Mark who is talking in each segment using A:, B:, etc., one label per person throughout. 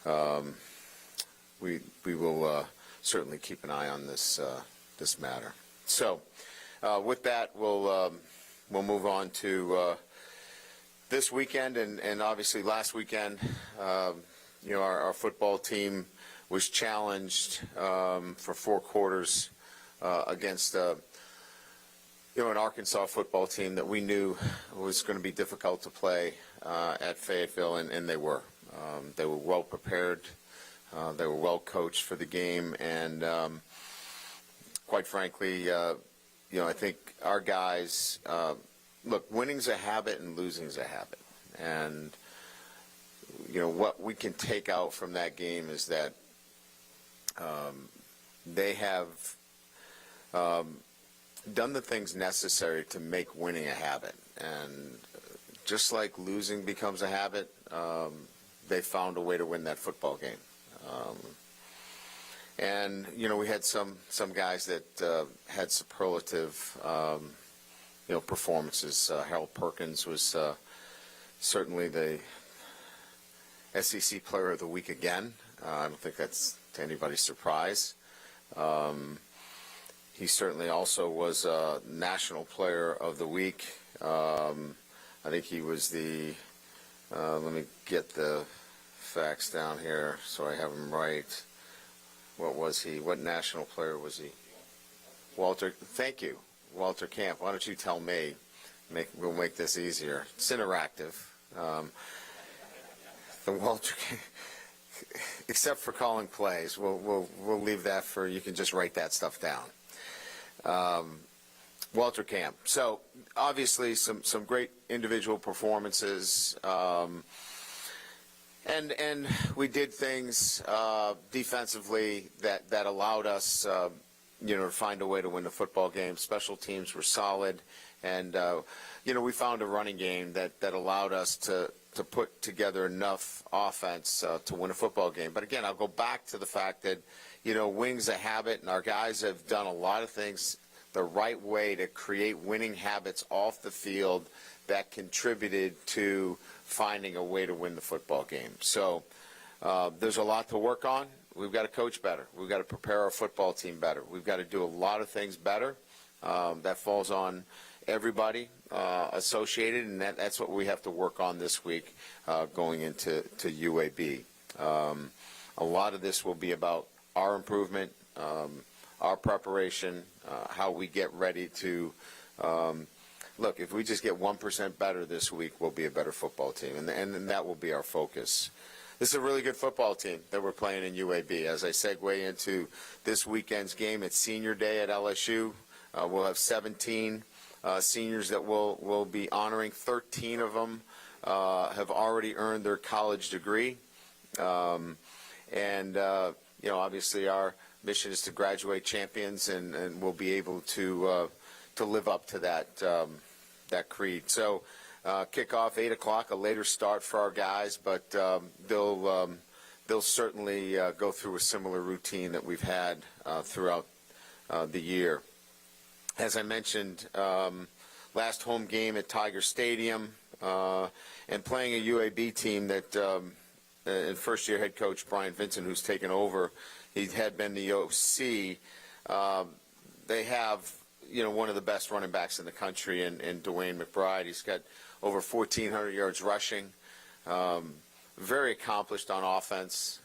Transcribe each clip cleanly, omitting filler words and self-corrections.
A: we will certainly keep an eye on this this matter. So, with that, we'll move on to this weekend, and obviously last weekend. Our football team was challenged for 4 quarters against an Arkansas football team that we knew was going to be difficult to play at Fayetteville, and they were. They were well prepared. They were well coached for the game, and quite frankly, I think our guys look. Winning's a habit, and losing's a habit, and what we can take out from that game is that they have done the things necessary to make winning a habit. And just like losing becomes a habit, they found a way to win that football game. And we had some guys that had superlative performances. Harold Perkins was certainly the SEC Player of the Week again. I don't think that's to anybody's surprise. He certainly also was National Player of the Week. I think he was the, let me get the facts down here so I have them right. What was he? What national player was he? Walter, thank you. Walter Camp. Why don't you tell me? We'll make this easier. It's interactive. The Walter Camp, except for calling plays, we'll leave that for, you can just write that stuff down. Walter Camp. So obviously some great individual performances, and we did things defensively that allowed us to find a way to win the football game. Special teams were solid, and we found a running game that allowed us to put together enough offense to win a football game. But again, I'll go back to the fact that winning's a habit, and our guys have done a lot of things the right way to create winning habits off the field that contributed to finding a way to win the football game. So there's a lot to work on. We've got to coach better. We've got to prepare our football team better. We've got to do a lot of things better. That falls on everybody associated, and that's what we have to work on this week going into UAB. A lot of this will be about our improvement, our preparation, how we get ready to look, if we just get 1% better this week, we'll be a better football team, and that will be our focus. This is a really good football team that we're playing in UAB. As I segue into this weekend's game, it's senior day at LSU. We'll have 17 seniors that we'll be honoring. 13 of them have already earned their college degree. Obviously our mission is to graduate champions, and we'll be able to live up to that creed. So kickoff 8 o'clock, a later start for our guys, but they'll certainly go through a similar routine that we've had throughout the year. As I mentioned, last home game at Tiger Stadium, and playing a UAB team that and first-year head coach Brian Vincent, who's taken over, he had been the OC. They have one of the best running backs in the country in Dwayne McBride. He's got over 1,400 yards rushing, very accomplished on offense.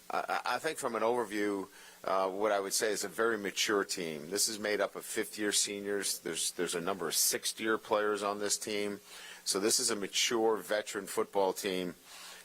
A: I think from an overview, what I would say is a very mature team. This is made up of fifth-year seniors. There's a number of sixth-year players on this team. So this is a mature veteran football team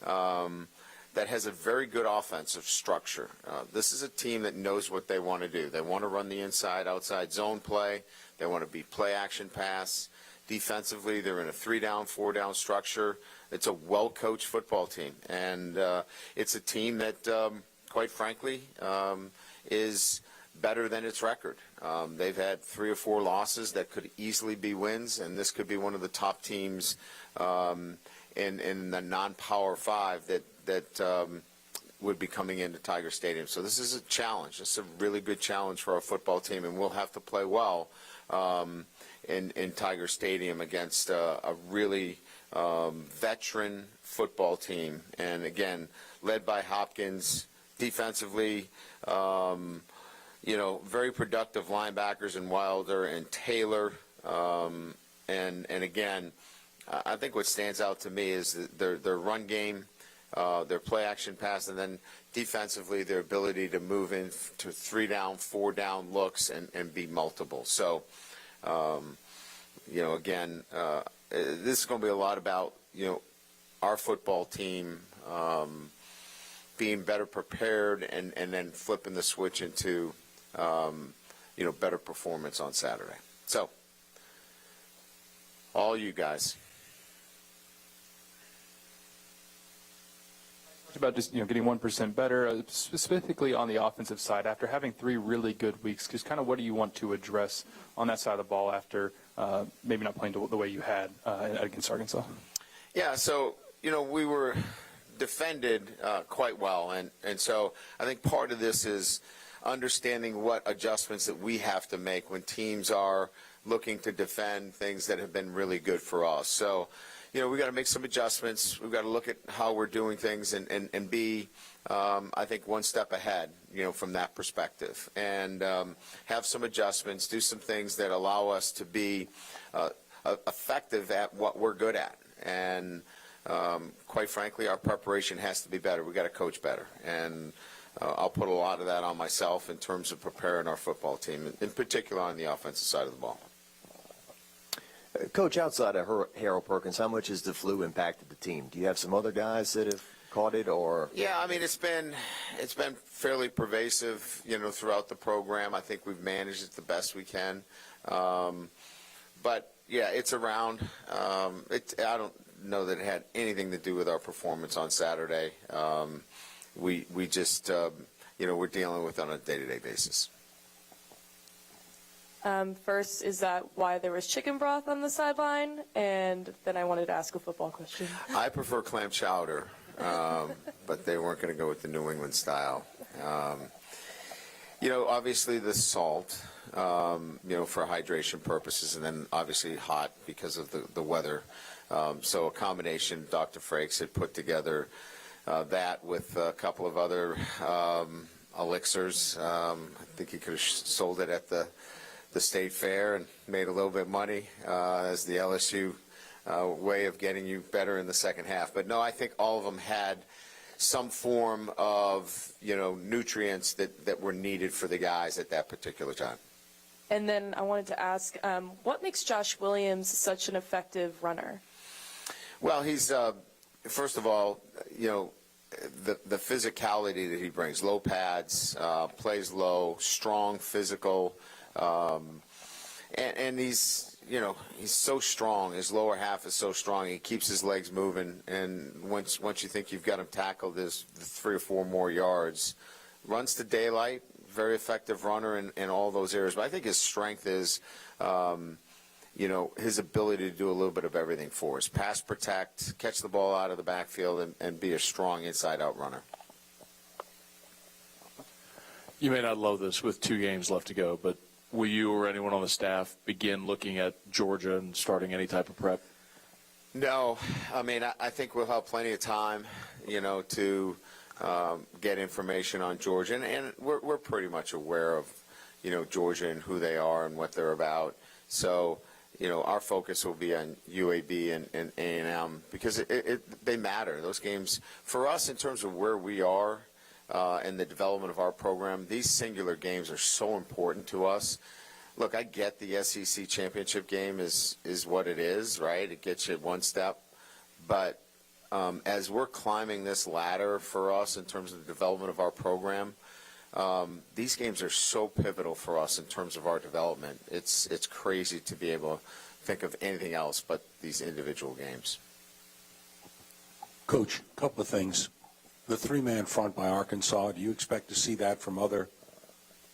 A: that has a very good offensive structure. This is a team that knows what they want to do. They want to run the inside-outside zone play. They want to be play-action pass. Defensively, they're in a 3-down, 4-down structure. It's a well-coached football team, and it's a team that, quite frankly, is better than its record. They've had 3 or 4 losses that could easily be wins, and this could be one of the top teams in the non-Power 5 that would be coming into Tiger Stadium. So this is a challenge. This is a really good challenge for our football team, and we'll have to play well in Tiger Stadium against a really veteran football team. And again, led by Hopkins. Defensively, very productive linebackers in Wilder and Taylor. And again, I think what stands out to me is their run game, their play action pass, and then defensively their ability to move into 3-down, 4-down looks and be multiple. So, again, this is going to be a lot about, our football team being better prepared and then flipping the switch into, better performance on Saturday. So, all you guys.
B: About just getting 1% better, specifically on the offensive side after having 3 really good weeks. Because kind of what do you want to address on that side of the ball after maybe not playing the way you had against Arkansas? Yeah,
A: so we were defended quite well, and so I think part of this is understanding what adjustments that we have to make when teams are looking to defend things that have been really good for us. So, we got to make some adjustments. We've got to look at how we're doing things and be, I think, one step ahead, from that perspective. And have some adjustments, do some things that allow us to be effective at what we're good at. And quite frankly, our preparation has to be better. We've got to coach better. And I'll put a lot of that on myself in terms of preparing our football team, in particular on the offensive side of the ball.
C: Coach, outside of Harold Perkins, how much has the flu impacted the team? Do you have some other guys that have caught it, or?
A: Yeah, I mean, it's been fairly pervasive, throughout the program. I think we've managed it the best we can. But yeah, it's around. I don't know that it had anything to do with our performance on Saturday. We just, we're dealing with it on a day-to-day basis.
D: First, is that why there was chicken broth on the sideline? And then I wanted to ask a football question.
A: I prefer clam chowder, but they weren't going to go with the New England style. Obviously the salt, for hydration purposes, and then obviously hot because of the weather. So a combination, Dr. Frakes had put together that with a couple of other elixirs. I think he could have sold it at the state fair and made a little bit of money as the LSU way of getting you better in the second half. But no, I think all of them had some form of, nutrients that were needed for the guys at that particular time.
D: And then I wanted to ask, what makes Josh Williams such an effective runner?
A: Well, he's, first of all, the physicality that he brings, low pads, plays low, strong, physical, and he's so strong. His lower half is so strong. He keeps his legs moving, and once you think you've got him tackled, there's 3 or 4 more yards. Runs to daylight, very effective runner in all those areas. But I think his strength is, his ability to do a little bit of everything for us. Pass protect, catch the ball out of the backfield, and be a strong inside-out runner.
E: You may not love this with 2 games left to go, but will you or anyone on the staff begin looking at Georgia and starting any type of prep?
A: No. I mean, I think we'll have plenty of time, to get information on Georgia. And we're pretty much aware of, Georgia and who they are and what they're about. So, our focus will be on UAB and A&M because they matter. Those games, for us in terms of where we are, and the development of our program, these singular games are so important to us. Look, I get the SEC championship game is what it is, right? It gets you one step. But as we're climbing this ladder for us in terms of the development of our program, these games are so pivotal for us in terms of our development. It's crazy to be able to think of anything else but these individual games.
F: Coach, a couple of things. The 3-man front by Arkansas, do you expect to see that from other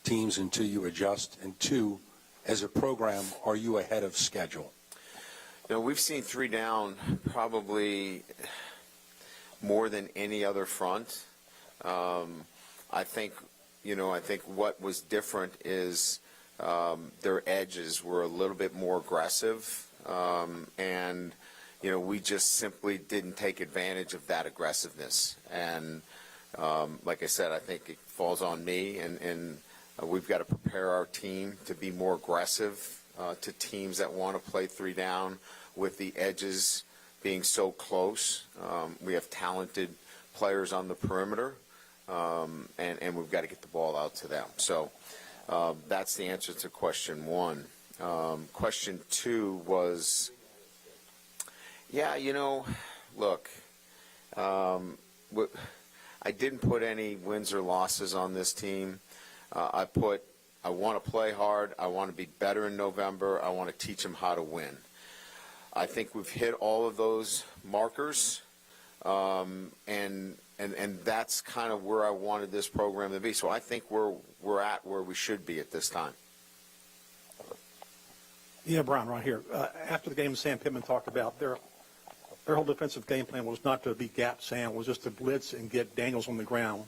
F: teams until you adjust? And 2, as a program, are you ahead of schedule?
A: We've seen 3 down probably more than any other front. I think what was different is their edges were a little bit more aggressive, and we just simply didn't take advantage of that aggressiveness. And like I said, I think it falls on me, and we've got to prepare our team to be more aggressive to teams that want to play 3 down with the edges being so close. We have talented players on the perimeter, and we've got to get the ball out to them. So that's the answer to question 1. Question 2 was, look, I didn't put any wins or losses on this team. I want to play hard. I want to be better in November. I want to teach them how to win. I think we've hit all of those markers, and that's kind of where I wanted this program to be. So I think we're at where we should be at this time.
G: Yeah, Brian, right here. After the game, Sam Pittman talked about their whole defensive game plan was not to be gap Sam, was just to blitz and get Daniels on the ground.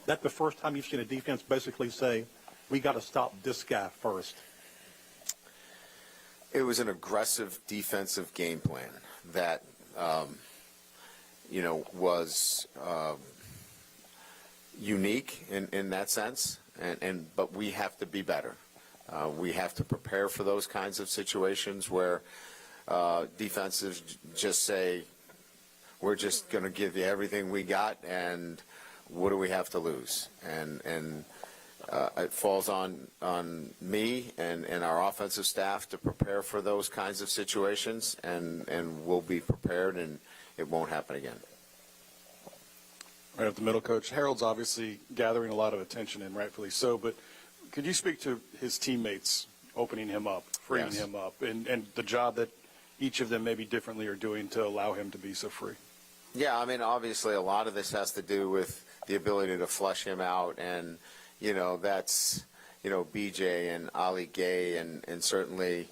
G: That's the first time you've seen a defense basically say, we got to stop this guy first.
A: It was an aggressive defensive game plan that, was unique in that sense, but we have to be better. We have to prepare for those kinds of situations where defenses just say, we're just going to give you everything we got, and what do we have to lose? And it falls on me and our offensive staff to prepare for those kinds of situations, and we'll be prepared, and it won't happen again.
H: Right up the middle, Coach. Harold's obviously gathering a lot of attention, and rightfully so, but could you speak to his teammates opening him up, freeing
A: Yes.
H: him up, and the job that each of them maybe differently are doing to allow him to be so free?
A: Yeah, I mean, obviously a lot of this has to do with the ability to flush him out, and, that's, BJ and Ali Gay, and certainly,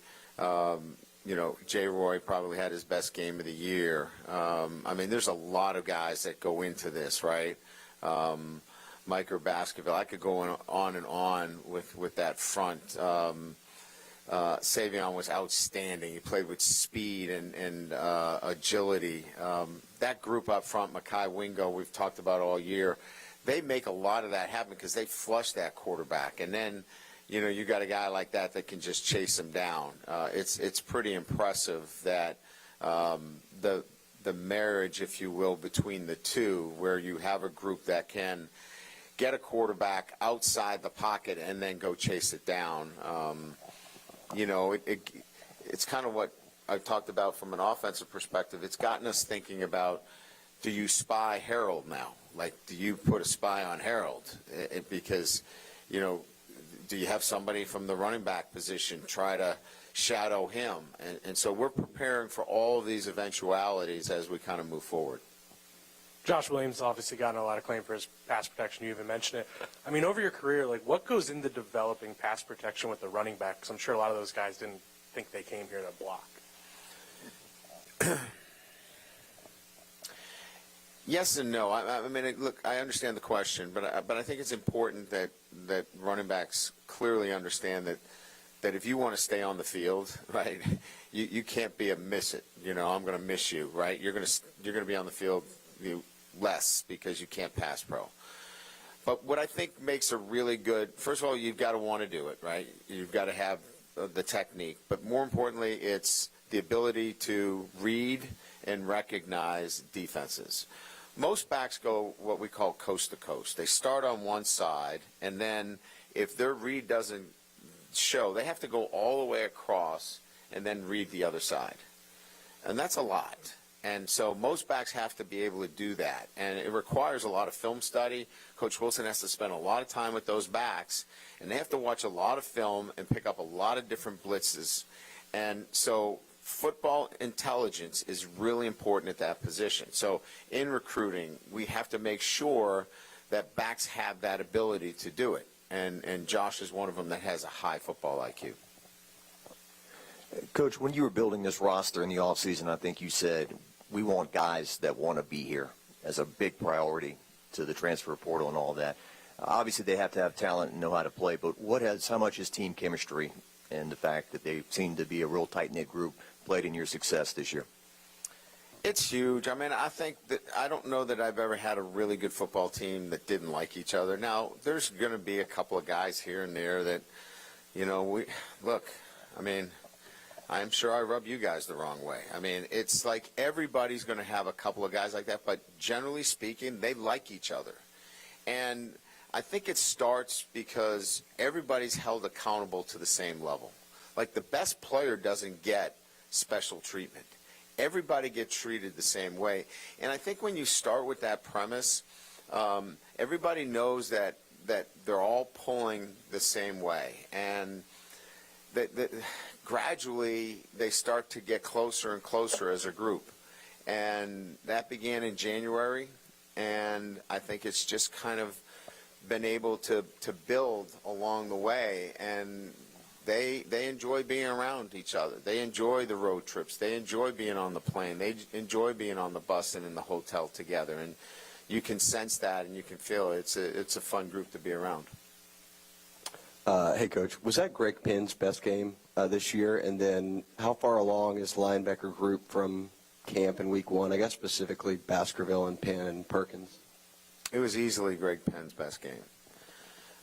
A: Jay Roy probably had his best game of the year. I mean, there's a lot of guys that go into this, right? Mike or Baskerville, I could go on and on with that front. Savion was outstanding. He played with speed and agility. That group up front, Makai Wingo, we've talked about all year, they make a lot of that happen because they flush that quarterback. And then, you got a guy like that can just chase him down. It's pretty impressive that the marriage, if you will, between the two, where you have a group that can get a quarterback outside the pocket and then go chase it down. It's kind of what I've talked about from an offensive perspective. It's gotten us thinking about, do you spy Harold now? Like, do you put a spy on Harold? Because, do you have somebody from the running back position try to shadow him? And so we're preparing for all of these eventualities as we kind of move forward.
I: Josh Williams has obviously gotten a lot of claim for his pass protection. You even mentioned it. I mean, over your career, what goes into developing pass protection with the running back? Because I'm sure a lot of those guys didn't think they came here to block.
A: Yes and no. I mean, look, I understand the question, but I think it's important that running backs clearly understand that if you want to stay on the field, right, you can't be a miss it. I'm going to miss you, right? You're going to be on the field less because you can't pass pro. But what I think makes a really good, first of all, you've got to want to do it, right? You've got to have the technique. But more importantly, it's the ability to read and recognize defenses. Most backs go what we call coast to coast. They start on one side, and then if their read doesn't show, they have to go all the way across and then read the other side. And that's a lot. And so most backs have to be able to do that. And it requires a lot of film study. Coach Wilson has to spend a lot of time with those backs, and they have to watch a lot of film and pick up a lot of different blitzes. And so football intelligence is really important at that position. So in recruiting, we have to make sure that backs have that ability to do it. And Josh is one of them that has a high football IQ.
C: Coach, when you were building this roster in the offseason, I think you said, we want guys that want to be here as a big priority to the transfer portal and all that. Obviously, they have to have talent and know how to play, but how much is team chemistry and the fact that they seem to be a real tight-knit group played in your success this year?
A: It's huge. I mean, I don't know that I've ever had a really good football team that didn't like each other. Now, there's going to be a couple of guys here and there that, I'm sure I rub you guys the wrong way. I mean, it's like everybody's going to have a couple of guys like that, but generally speaking, they like each other. And I think it starts because everybody's held accountable to the same level. Like, the best player doesn't get special treatment. Everybody gets treated the same way. And I think when you start with that premise, everybody knows that they're all pulling the same way. And that gradually they start to get closer and closer as a group. And that began in January. And I think it's just kind of been able to build along the way. And they enjoy being around each other. They enjoy the road trips. They enjoy being on the plane. They enjoy being on the bus and in the hotel together. And you can sense that and you can feel it. It's a fun group to be around.
J: Hey, Coach, was that Greg Pinn's best game this year? And then how far along is the linebacker group from camp in week one? I guess specifically Baskerville and Penn and Perkins.
A: It was easily Greg Penn's best game.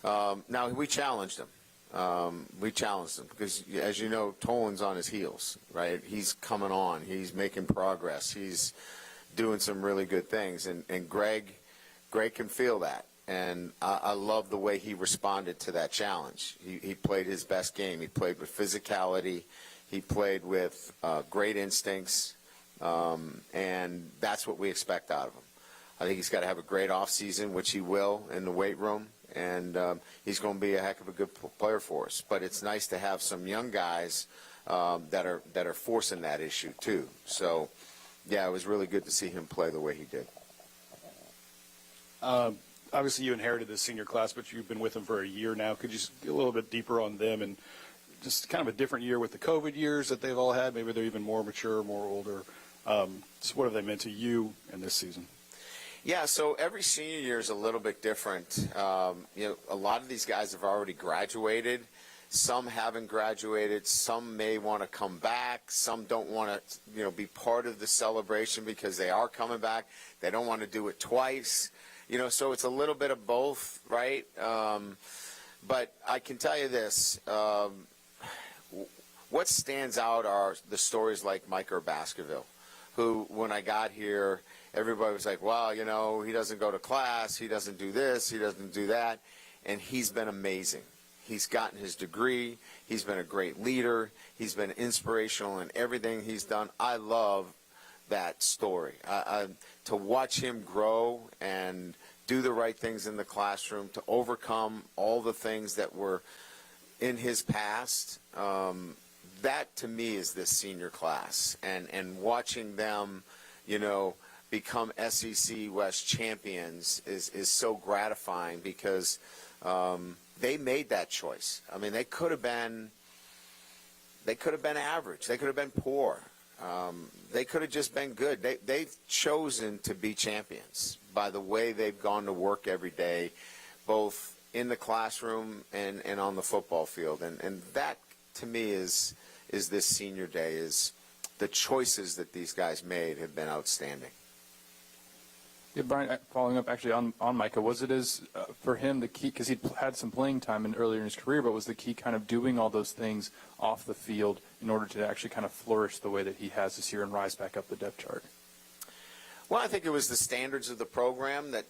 A: Now, we challenged him. Because, as you know, Tolan's on his heels, right? He's coming on. He's making progress. He's doing some really good things. And Greg can feel that. And I love the way he responded to that challenge. He played his best game. He played with physicality. He played with great instincts. And that's what we expect out of him. I think he's got to have a great offseason, which he will in the weight room. And he's going to be a heck of a good player for us. But it's nice to have some young guys that are forcing that issue too. So, yeah, it was really good to see him play the way he did.
H: Obviously, you inherited this senior class, but you've been with them for a year now. Could you just get a little bit deeper on them and just kind of a different year with the COVID years that they've all had? Maybe they're even more mature, more older. So what have they meant to you in this season?
A: Yeah, so every senior year is a little bit different. A lot of these guys have already graduated. Some haven't graduated. Some may want to come back. Some don't want to, be part of the celebration because they are coming back. They don't want to do it twice. So it's a little bit of both, right? But I can tell you this. What stands out are the stories like Micah Baskerville, who, when I got here, everybody was like, wow, he doesn't go to class, he doesn't do this, he doesn't do that. And he's been amazing. He's gotten his degree. He's been a great leader. He's been inspirational in everything he's done. I love that story. To watch him grow and do the right things in the classroom, to overcome all the things that were in his past, that to me is this senior class. And watching them, become SEC West champions is so gratifying because they made that choice. I mean, they could have been average. They could have been poor. They could have just been good. They've chosen to be champions by the way they've gone to work every day, both in the classroom and on the football field. And that, to me, is this senior day, is the choices that these guys made have been outstanding.
B: Yeah, Brian, following up actually on Micah, was it for him the key, because he'd had some playing time earlier in his career, but was the key kind of doing all those things off the field in order to actually kind of flourish the way that he has this year and rise back up the depth chart?
A: Well, I think it was the standards of the program that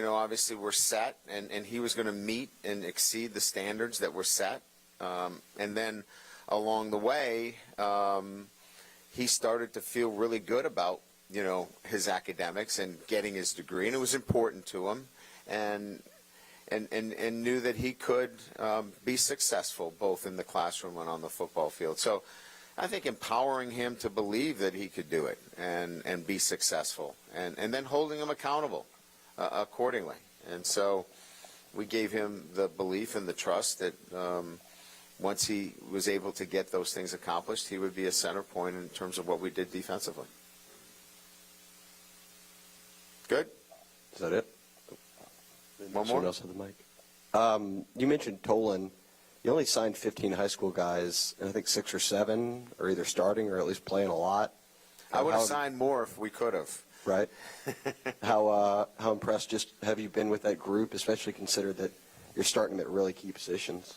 A: obviously were set, and he was going to meet and exceed the standards that were set. And then along the way, he started to feel really good about his academics and getting his degree, and it was important to him, and knew that he could be successful both in the classroom and on the football field. So I think empowering him to believe that he could do it and be successful, and then holding him accountable accordingly. And so we gave him the belief and the trust that once he was able to get those things accomplished, he would be a center point in terms of what we did defensively. Good?
J: Is that it?
A: One
J: Someone
A: more?
J: else have the mic. You mentioned Tolan. You only signed 15 high school guys, and I think 6 or 7 are either starting or at least playing a lot.
A: I would have
J: How-
A: signed more if we could have.
J: Right. How impressed just have you been with that group, especially consider that you're starting them at really key positions?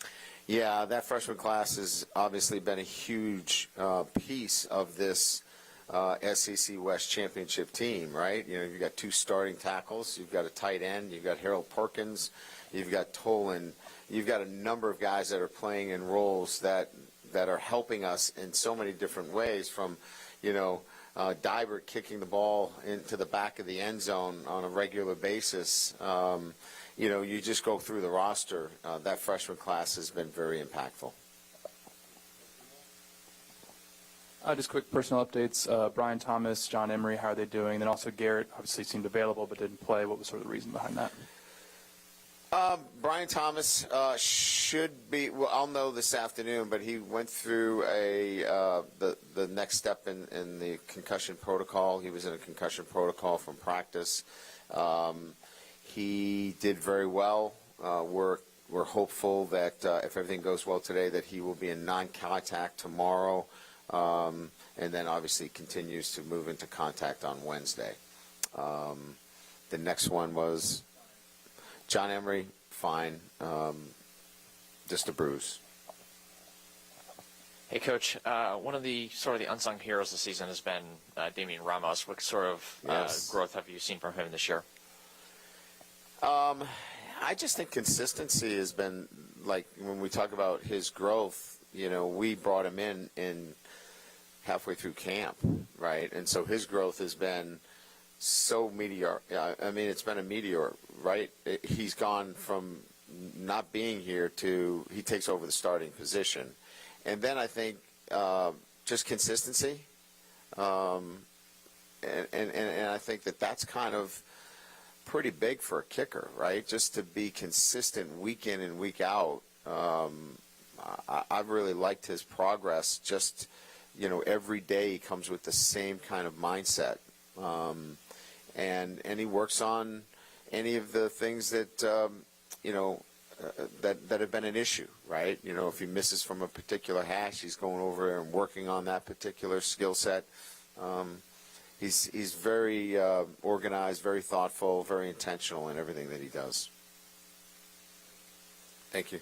A: Yeah, that freshman class has obviously been a huge piece of this SEC West championship team, right? You know, you've got 2 starting tackles, you've got a tight end, you've got Harold Perkins, you've got Tolan, you've got a number of guys that are playing in roles that are helping us in so many different ways, from, you know, Dybert kicking the ball into the back of the end zone on a regular basis. You know, you just go through the roster. That freshman class has been very impactful.
B: Just quick personal updates. Brian Thomas, John Emery, how are they doing? Then also Garrett obviously seemed available but didn't play. What was sort of the reason behind that?
A: Brian Thomas should be. Well, I'll know this afternoon, but he went through the next step in the concussion protocol. He was in a concussion protocol from practice. He did very well. We're hopeful that if everything goes well today, that he will be in non-contact tomorrow, and then obviously continues to move into contact on Wednesday. The next one was John Emery, fine, just a bruise.
K: Hey, Coach. One of the sort of the unsung heroes this season has been Damian Ramos. What sort of
A: Yes.
K: growth have you seen from him this year?
A: I just think consistency has been, like, when we talk about his growth, you know, we brought him in halfway through camp, right? And so his growth has been so meteor. I mean, it's been a meteor, right? He's gone from not being here to he takes over the starting position. And then I think just consistency. And I think that kind of pretty big for a kicker, right? Just to be consistent week in and week out. I've really liked his progress. Just, you know, every day he comes with the same kind of mindset. And he works on any of the things that, you know, that have been an issue, right? You know, if he misses from a particular hash, he's going over and working on that particular skill set. He's very organized, very thoughtful, very intentional in everything that he does. Thank you.